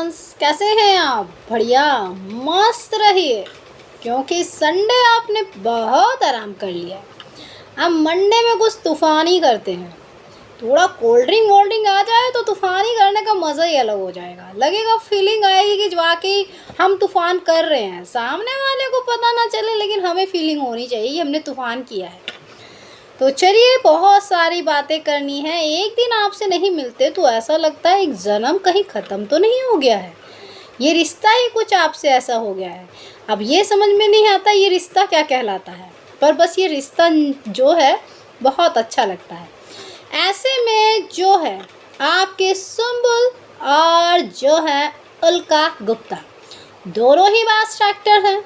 Friends, कैसे हैं आप? बढ़िया, मस्त रहिए, क्योंकि संडे आपने बहुत आराम कर लिया। अब मंडे में कुछ तूफान ही करते हैं। थोड़ा कोल्ड ड्रिंक वोल्ड ड्रिंक आ जाए तो तूफानी करने का मज़ा ही अलग हो जाएगा। लगेगा, फीलिंग आएगी कि वाकई हम तूफान कर रहे हैं। सामने वाले को पता ना चले, लेकिन हमें फीलिंग होनी चाहिए कि हमने तूफान किया है। तो चलिए, बहुत सारी बातें करनी है। एक दिन आपसे नहीं मिलते तो ऐसा लगता है एक जन्म कहीं ख़त्म तो नहीं हो गया है। ये रिश्ता ही कुछ आपसे ऐसा हो गया है। अब ये समझ में नहीं आता ये रिश्ता क्या कहलाता है, पर बस ये रिश्ता जो है बहुत अच्छा लगता है। ऐसे में जो है आपके सुम्बुल और जो है उल्का गुप्ता, दोनों ही बास एक्टर हैं,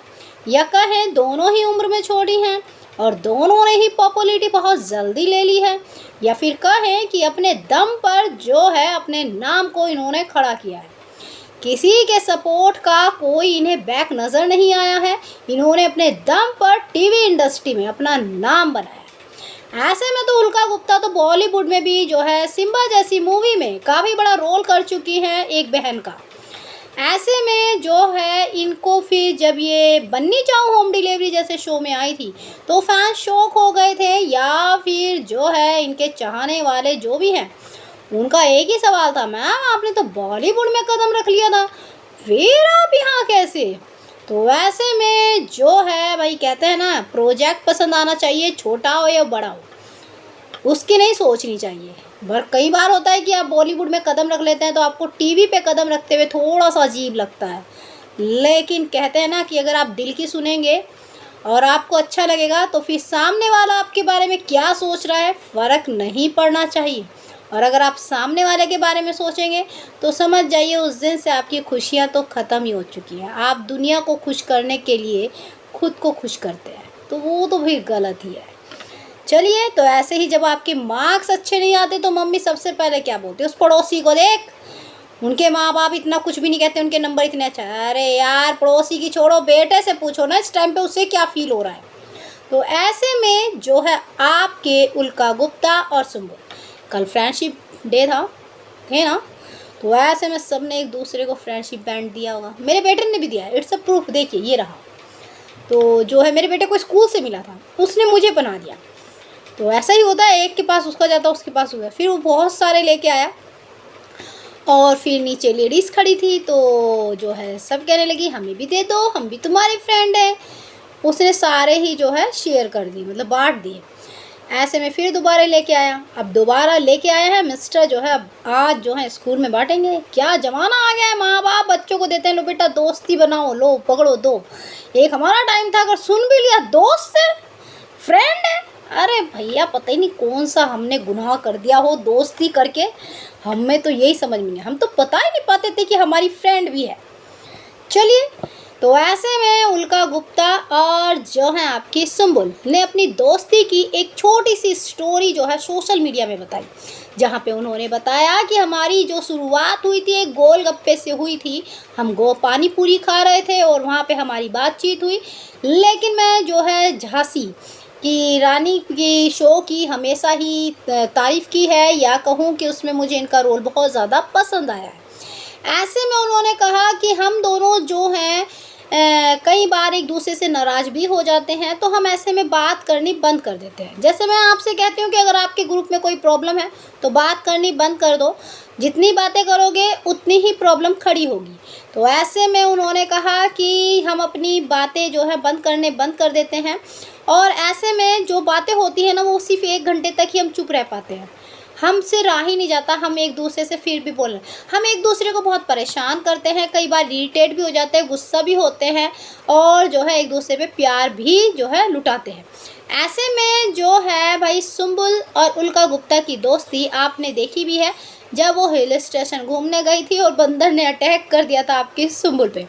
या कहें दोनों ही उम्र में छोटी हैं और दोनों ने ही पॉपुलैरिटी बहुत जल्दी ले ली है, या फिर कहें कि अपने दम पर जो है अपने नाम को इन्होंने खड़ा किया है। किसी के सपोर्ट का कोई इन्हें बैक नज़र नहीं आया है। इन्होंने अपने दम पर टीवी इंडस्ट्री में अपना नाम बनाया। ऐसे में तो उल्का गुप्ता तो बॉलीवुड में भी जो है सिम्बा जैसी मूवी में काफ़ी बड़ा रोल कर चुकी हैं एक बहन का। ऐसे में जो है इनको फिर जब ये बन्नी चाहूँ होम डिलीवरी जैसे शो में आई थी तो फैन शॉक हो गए थे, या फिर जो है इनके चाहने वाले जो भी हैं उनका एक ही सवाल था, मैम आपने तो बॉलीवुड में कदम रख लिया था, फिर आप यहाँ कैसे? तो वैसे में जो है भाई, कहते हैं ना, प्रोजेक्ट पसंद आना चाहिए, छोटा हो या बड़ा हो, उसकी नहीं सोचनी चाहिए। पर कई बार होता है कि आप बॉलीवुड में कदम रख लेते हैं तो आपको टीवी पे कदम रखते हुए थोड़ा सा अजीब लगता है। लेकिन कहते हैं ना कि अगर आप दिल की सुनेंगे और आपको अच्छा लगेगा तो फिर सामने वाला आपके बारे में क्या सोच रहा है फ़र्क नहीं पड़ना चाहिए। और अगर आप सामने वाले के बारे में सोचेंगे तो समझ जाइए उस दिन से आपकी खुशियाँ तो ख़त्म ही हो चुकी हैं। आप दुनिया को खुश करने के लिए खुद को खुश करते हैं, तो वो तो भी गलत ही है। चलिए, तो ऐसे ही जब आपके मार्क्स अच्छे नहीं आते तो मम्मी सबसे पहले क्या बोलती है, उस पड़ोसी को देख, उनके माँ बाप इतना कुछ भी नहीं कहते, उनके नंबर इतने अच्छे। अरे यार, पड़ोसी की छोड़ो, बेटे से पूछो ना इस टाइम पे उसे क्या फील हो रहा है। तो ऐसे में जो है आपके उल्का गुप्ता और सुम्बुल, कल फ्रेंडशिप डे था, थे ना, तो ऐसे में सब ने एक दूसरे को फ्रेंडशिप बैंड दिया होगा। मेरे बेटे ने भी दिया है, इट्स अ प्रूफ, देखिए ये रहा। तो जो है मेरे बेटे को स्कूल से मिला था, उसने मुझे बना दिया। तो ऐसा ही होता है, एक के पास उसका जाता उसके पास हुआ। फिर वो बहुत सारे लेके आया और फिर नीचे लेडीज़ खड़ी थी, तो जो है सब कहने लगी हमें भी दे दो, हम भी तुम्हारे फ्रेंड हैं। उसने सारे ही जो है शेयर कर दिए, मतलब बांट दिए। ऐसे में फिर दोबारा लेके आया, अब दोबारा लेके आया है मिस्टर जो है, अब आज जो है स्कूल में बांटेंगे। क्या ज़माना आ गया है, माँ बाप बच्चों को देते हैं, लो बेटा दोस्ती बनाओ, लो पकड़ो दो। एक हमारा टाइम था, अगर सुन भी लिया दोस्त है, फ्रेंड है, अरे भैया पता ही नहीं कौन सा हमने गुनाह कर दिया हो दोस्ती करके। हमें तो यही समझ में नहीं, हम तो पता ही नहीं पाते थे कि हमारी फ्रेंड भी है। चलिए, तो ऐसे में उल्का गुप्ता और जो है आपकी सुम्बुल ने अपनी दोस्ती की एक छोटी सी स्टोरी जो है सोशल मीडिया में बताई, जहाँ पे उन्होंने बताया कि हमारी जो शुरुआत हुई थी एक गोलगप्पे से हुई थी। हम पानी पूरी खा रहे थे और वहाँ पे हमारी बातचीत हुई। लेकिन मैं जो है झांसी कि रानी की शो की हमेशा ही तारीफ़ की है, या कहूँ कि उसमें मुझे इनका रोल बहुत ज़्यादा पसंद आया है। ऐसे में उन्होंने कहा कि हम दोनों जो हैं कई बार एक दूसरे से नाराज़ भी हो जाते हैं, तो हम ऐसे में बात करनी बंद कर देते हैं। जैसे मैं आपसे कहती हूँ कि अगर आपके ग्रुप में कोई प्रॉब्लम है तो बात करनी बंद कर दो, जितनी बातें करोगे उतनी ही प्रॉब्लम खड़ी होगी। तो ऐसे में उन्होंने कहा कि हम अपनी बातें जो है बंद कर देते हैं, और ऐसे में जो बातें होती हैं ना वो सिर्फ 1 घंटे तक ही हम चुप रह पाते हैं, हमसे रहा ही नहीं जाता, हम एक दूसरे से फिर भी बोल रहे, हम एक दूसरे को बहुत परेशान करते हैं, कई बार इरिटेट भी हो जाते हैं, गुस्सा भी होते हैं, और जो है एक दूसरे पे प्यार भी जो है लुटाते हैं। ऐसे में जो है भाई सुम्बुल और उल्का गुप्ता की दोस्ती आपने देखी भी है, जब वो हिल स्टेशन घूमने गई थी और बंदर ने अटैक कर दिया था आपकी सुम्बुल पे।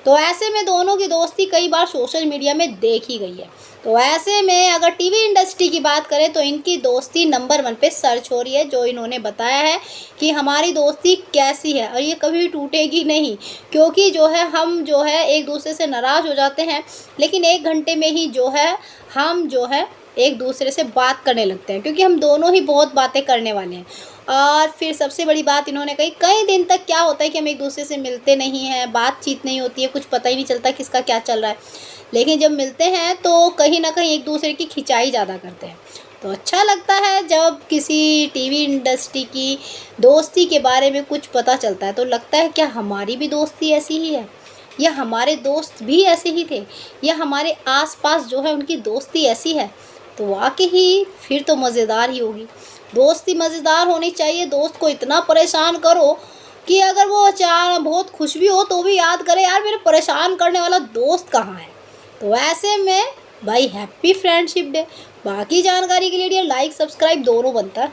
तो ऐसे में दोनों की दोस्ती कई बार सोशल मीडिया में देखी गई है। तो ऐसे में अगर टीवी इंडस्ट्री की बात करें तो इनकी दोस्ती नंबर 1 पे सर्च हो रही है, जो इन्होंने बताया है कि हमारी दोस्ती कैसी है और ये कभी टूटेगी नहीं, क्योंकि जो है हम जो है एक दूसरे से नाराज़ हो जाते हैं, लेकिन 1 घंटे में ही जो है हम जो है एक दूसरे से बात करने लगते हैं, क्योंकि हम दोनों ही बहुत बातें करने वाले हैं। और फिर सबसे बड़ी बात इन्होंने कही, कई दिन तक क्या होता है कि हम एक दूसरे से मिलते नहीं हैं, बातचीत नहीं होती है, कुछ पता ही नहीं चलता किसका क्या चल रहा है। लेकिन जब मिलते हैं तो कहीं ना कहीं एक दूसरे की खिंचाई ज़्यादा करते हैं। तो अच्छा लगता है जब किसी टीवी इंडस्ट्री की दोस्ती के बारे में कुछ पता चलता है, तो लगता है क्या हमारी भी दोस्ती ऐसी ही है, या हमारे दोस्त भी ऐसे ही थे, या हमारे आसपास जो है उनकी दोस्ती ऐसी है। तो वाकई ही फिर तो मज़ेदार ही होगी। दोस्ती मज़ेदार होनी चाहिए, दोस्त को इतना परेशान करो कि अगर वो चाह बहुत खुश भी हो तो भी याद करे, यार मेरे परेशान करने वाला दोस्त कहाँ है। तो ऐसे में भाई हैप्पी फ्रेंडशिप डे। बाकी जानकारी के लिए लाइक सब्सक्राइब दोनों बनता है।